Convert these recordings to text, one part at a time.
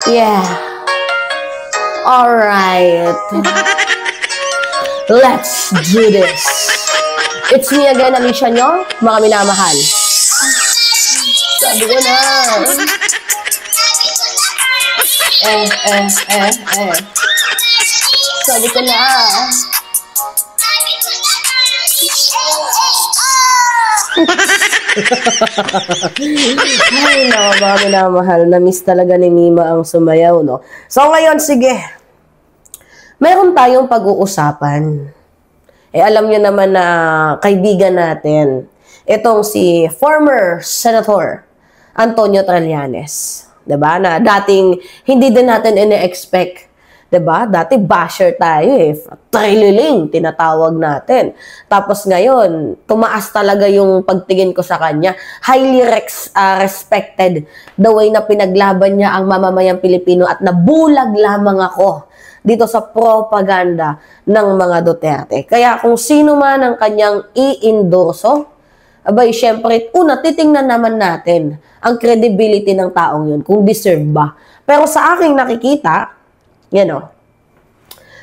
Yeah. Alright. Let's do this. It's me again, Alicia nyo, mga minamahal. Sabi ko na. Sabi ko na. Ay, no, mga minamahal. Na-miss talaga ni Mima ang sumayaw, no? So, ngayon, sige. Meron tayong pag-uusapan. Alam nyo naman na kaibigan natin. Itong si former Senator Antonio Trillanes. Diba? Na dating hindi din natin ine-expect. Diba? Dati basher tayo eh. Trililing, tinatawag natin. Tapos ngayon, tumaas talaga yung pagtingin ko sa kanya. Highly respected the way na pinaglaban niya ang mamamayang Pilipino at nabulag lamang ako dito sa propaganda ng mga Duterte. Kaya kung sino man ang kanyang i-endorso, abay, syempre, una, titingnan naman natin ang credibility ng taong yun, kung deserve ba. Pero sa aking nakikita, yan o,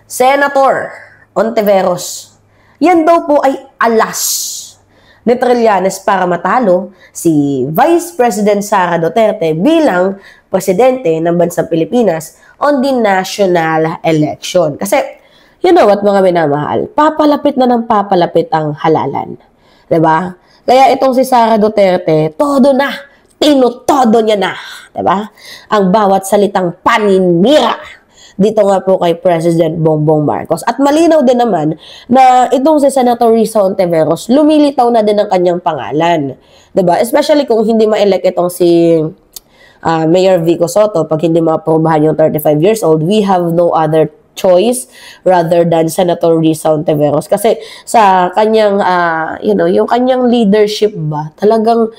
Senator Ontiveros, yan daw po ay alas ni Trillanes para matalo si Vice President Sara Duterte bilang presidente ng bansang Pilipinas on the national election. Kasi, you know what mga minamahal, papalapit na ng papalapit ang halalan. Diba? Kaya itong si Sara Duterte, todo na, tinutodo niya na. Diba? Ang bawat salitang paninira dito nga po kay President Bongbong Marcos. At malinaw din naman na itong si Senator Risa Ontiveros, lumilitaw na din ang kanyang pangalan. Diba? Especially kung hindi ma-elect itong si Mayor Vico Soto, pag hindi ma-aprobahan yung 35 years old, we have no other choice rather than Senator Risa Ontiveros. Kasi sa kanyang, yung kanyang leadership ba, talagang,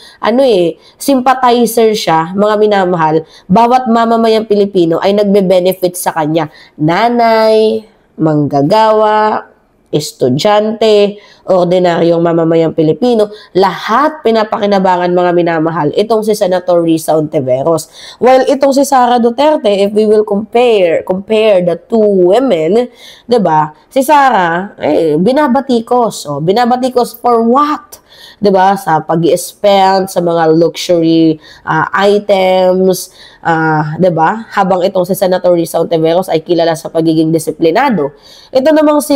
sympathizer siya, mga minamahal, bawat mamamayang Pilipino ay nagbe-benefit sa kanya. Nanay, manggagawa, estudyante, ordinaryong mamamayang Pilipino, lahat pinapakinabangan mga minamahal itong si Senator Risa Ontiveros. While itong si Sara Duterte, if we will compare the two women, 'di ba? Si Sara, binabatikos. Binabatikos for what? 'Di ba? Sa pag-i-spend sa mga luxury items, 'di ba? Habang itong si Senator Risa Ontiveros ay kilala sa pagiging disiplinado. Ito namang si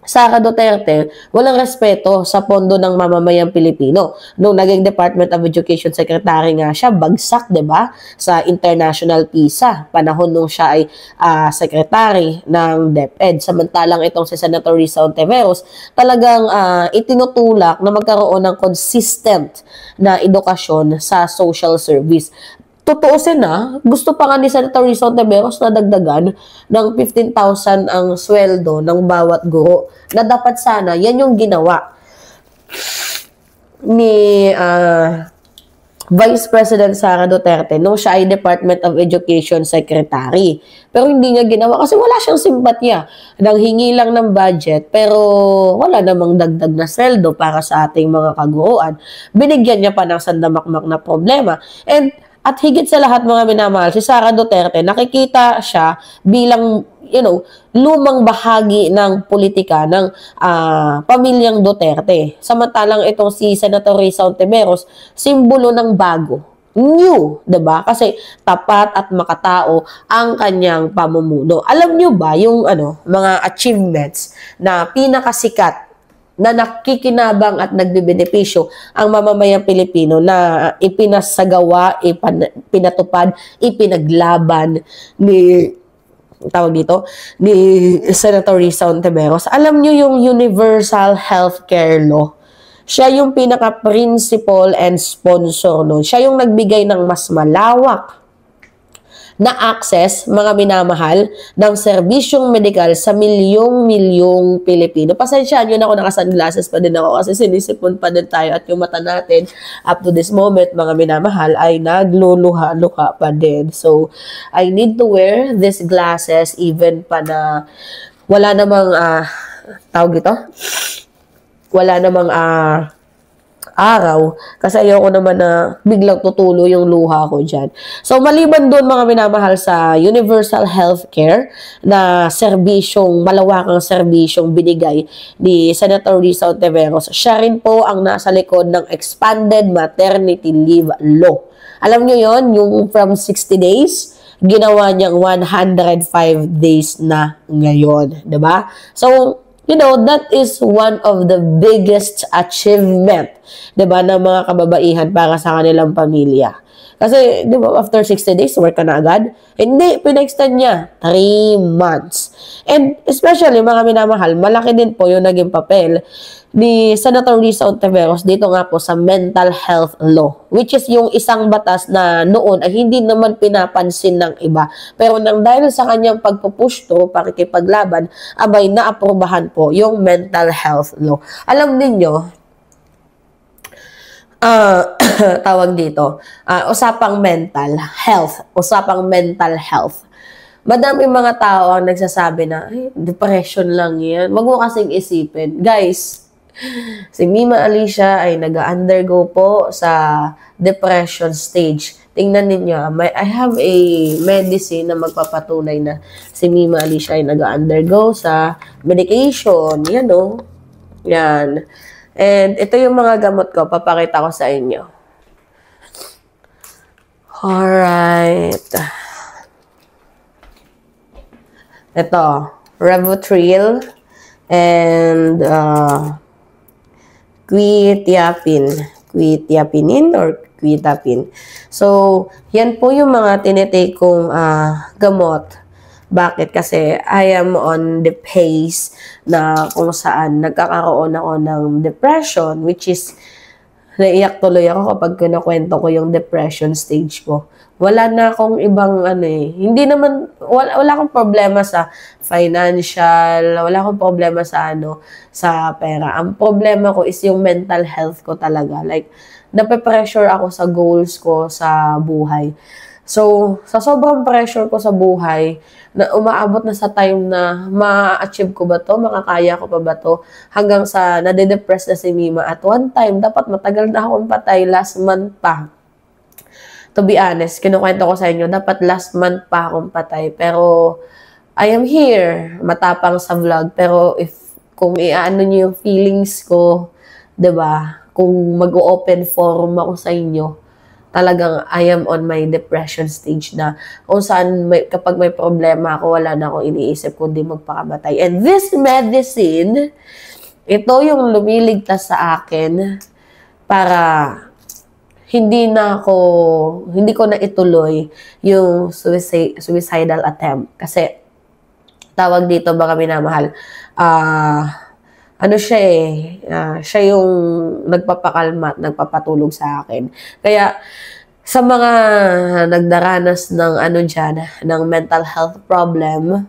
Sara Duterte, walang respeto sa pondo ng mamamayang Pilipino. Nung naging Department of Education Secretary nga siya, bagsak, 'di ba? Sa international PISA, panahon nung siya ay secretary ng DepEd. Samantalang itong si Senator Risa Ontiveros, talagang itinutulak na magkaroon ng consistent na edukasyon sa social service. Tutuusin na, gusto pa nga ni Senator Risa Ontiveros na dagdagan ng 15,000 ang sweldo ng bawat guro. Na dapat sana, yan yung ginawa ni Vice President Sara Duterte nung siya ay Department of Education Secretary. Pero hindi niya ginawa kasi wala siyang simpatya. Nanghingi lang ng budget pero wala namang dagdag na sweldo para sa ating mga kaguruan. Binigyan niya pa ng sandamakmak na problema. At higit sa lahat mga minamahal, si Sara Duterte, nakikita siya bilang, lumang bahagi ng politika ng pamilyang Duterte. Samantalang itong si Senator Risa Ontiveros, simbolo ng bago. New, 'di ba? Kasi tapat at makatao ang kanyang pamumuno. Alam niyo ba yung mga achievements na pinakasikat na nakikinabang at nagbebenepisyo ang mamamayang Pilipino na ipinasagawa, pinatupad, ipinaglaban ni Senator Risa Ontiveros. Alam niyo yung Universal Healthcare Law. Siya yung pinaka-principal and sponsor nun. Siya yung nagbigay ng mas malawak na access, mga minamahal, ng serbisyong medikal sa milyong-milyong Pilipino. Pasensyaan nyo na ako, naka-sunglasses pa din ako kasi sinisipon pa din tayo at yung mata natin up to this moment, mga minamahal, ay nagluluha-luha pa din. So, I need to wear these glasses even pa na wala namang, wala namang araw kasi ayoko naman na biglang tutulo yung luha ko dyan. So, maliban doon mga minamahal sa universal healthcare na serbisyong, malawakang serbisyong binigay ni Senator Risa Ontiveros, siya rin po ang nasa likod ng expanded maternity leave law. Alam nyo yon, yung from 60 days, ginawa niyang 105 days na ngayon. Diba? So, you know, that is one of the biggest achievement, 'di ba, ng mga kababaihan para sa kanilang pamilya. Kasi, 'di ba, after 60 days, work ka na agad? Hindi, pina-extend niya 3 months. And especially, mga minamahal, malaki din po yung naging papel ni Senator Risa Ontiveros dito nga po sa mental health law, which is yung isang batas na noon ay hindi naman pinapansin ng iba. Pero nang dahil sa kanyang pagpupush to, pakikipaglaban, abay naaprubahan po yung mental health law. Alam ninyo, tawag dito, usapang mental health. Madami mga tao ang nagsasabi na, ay, depression lang yan. Wag mo kasing isipin. Guys, si Mima Alicia ay nag-undergo po sa depression stage. Tingnan ninyo, I have a medicine na magpapatunay na si Mima Alicia ay nag-undergo sa medication. Yan o. Yan. And ito yung mga gamot ko. Papakita ko sa inyo. Alright. Ito. Revotril and quetiapine or quetiapine. So, yan po yung mga tinitake kong gamot. Bakit? Kasi I am on the pace na kung saan nagkakaroon ako ng depression, which is naiyak tuloy ako kapag kinakwento ko yung depression stage ko. Wala na akong ibang hindi naman, wala akong problema sa financial, wala akong problema sa sa pera. Ang problema ko is yung mental health ko talaga. Like, nape-pressure ako sa goals ko sa buhay. So, sa sobrang pressure ko sa buhay, na umaabot na sa time na ma-achieve ko ba to, makakaya ko pa ba to, hanggang sa nade-depress na si Mima. At one time, dapat matagal na akong patay, last month pa. To be honest, kinukwento ko sa inyo, dapat last month pa akong patay. Pero, I am here, matapang sa vlog. Pero, kung iaano niyo yung feelings ko, 'di ba? Kung mag-open forum ako sa inyo, talagang I am on my depression stage na kung saan kapag may problema ako, wala na akong iniisip kundi magpakamatay. And this medicine, ito yung lumiligtas sa akin para hindi ko na ituloy yung suicidal attempt. Kasi, tawag dito mga minamahal, siya yung nagpapakalma at nagpapatulog sa akin. Kaya, sa mga nagdaranas ng ng mental health problem,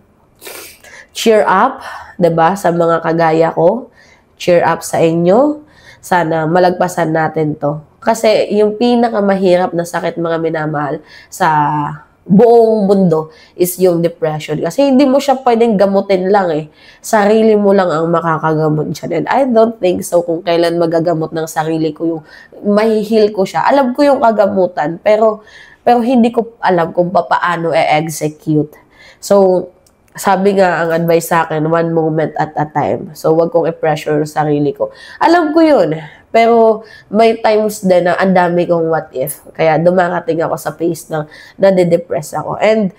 cheer up, 'di ba? Sa mga kagaya ko, cheer up sa inyo. Sana malagpasan natin 'to. Kasi yung pinakamahirap na sakit mga minamahal sa buong mundo is yung depression. Kasi hindi mo siya pwedeng gamutin lang eh. Sarili mo lang ang makakagamot dyan. And I don't think so kung kailan magagamot ng sarili ko yung mahihil ko siya. Alam ko yung kagamutan, pero hindi ko alam kung paano e-execute. So, sabi nga ang advice sa akin, one moment at a time. So, wag kong i-pressure sarili ko. Alam ko yun. Pero may times din na ang dami kong what if. Kaya dumarating ako sa phase na nade-depress ako. And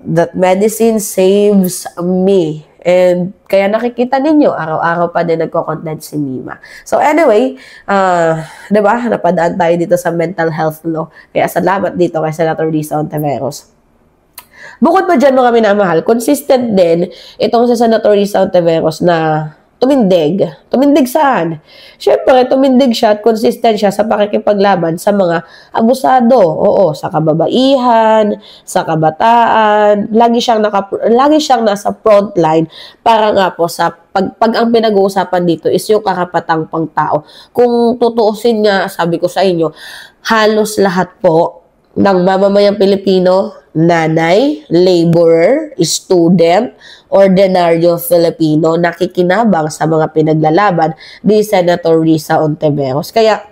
that medicine saves me. And kaya nakikita ninyo, araw-araw pa din nagko-content si Mima. So anyway, diba, napadaan tayo dito sa mental health law. Kaya salamat dito kay Senator Risa Ontiveros. Bukod pa dyan mga minamahal, consistent din itong si Senator Risa Ontiveros na tumindig. Tumindig saan? Siyempre, tumindig siya at consistent siya sa pakikipaglaban sa mga abusado. Oo, sa kababaihan, sa kabataan. Lagi siyang nasa frontline para nga po sa pag ang pinag-uusapan dito is yung karapatang pangtao. Kung tutuusin nga, sabi ko sa inyo, halos lahat po ng mamamayang Pilipino, nanay, laborer, student, ordinaryo Filipino, nakikinabang sa mga pinaglalaban ni Senator Risa Ontiveros. Kaya,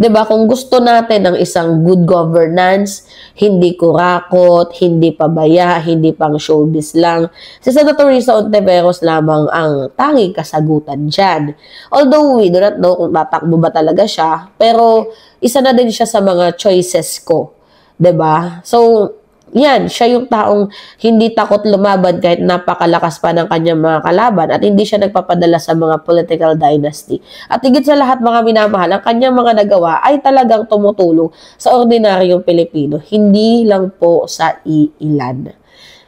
'Di ba? Kung gusto natin ng isang good governance, hindi kurakot, hindi pabaya, hindi pang showbiz lang, si Senator Risa Ontiveros lamang ang tanging kasagutan dyan. Although we do not know kung tatakbo ba talaga siya, pero isa na din siya sa mga choices ko. 'Di ba? So, yan, siya yung taong hindi takot lumaban kahit napakalakas pa ng kanyang mga kalaban at hindi siya nagpapadala sa mga political dynasty. At higit sa lahat mga minamahal, ang kanyang mga nagawa ay talagang tumutulong sa ordinaryong Pilipino, hindi lang po sa iilan.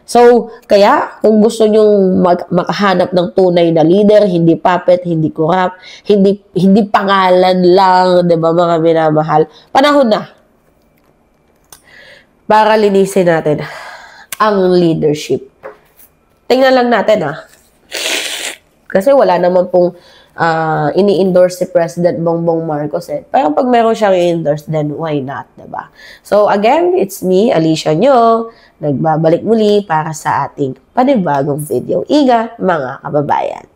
So, kaya kung gusto nyong makahanap ng tunay na leader, hindi puppet, hindi corrupt, hindi pangalan lang, 'di ba mga minamahal, panahon na para linisin natin ang leadership. Tingnan lang natin kasi wala naman pong ini-endorse si President Bongbong Marcos Pero pag meron siyang i-endorse, then why not, diba? So again, it's me, Alicia Nyo, nagbabalik muli para sa ating panibagong video. Ingat mga kababayan!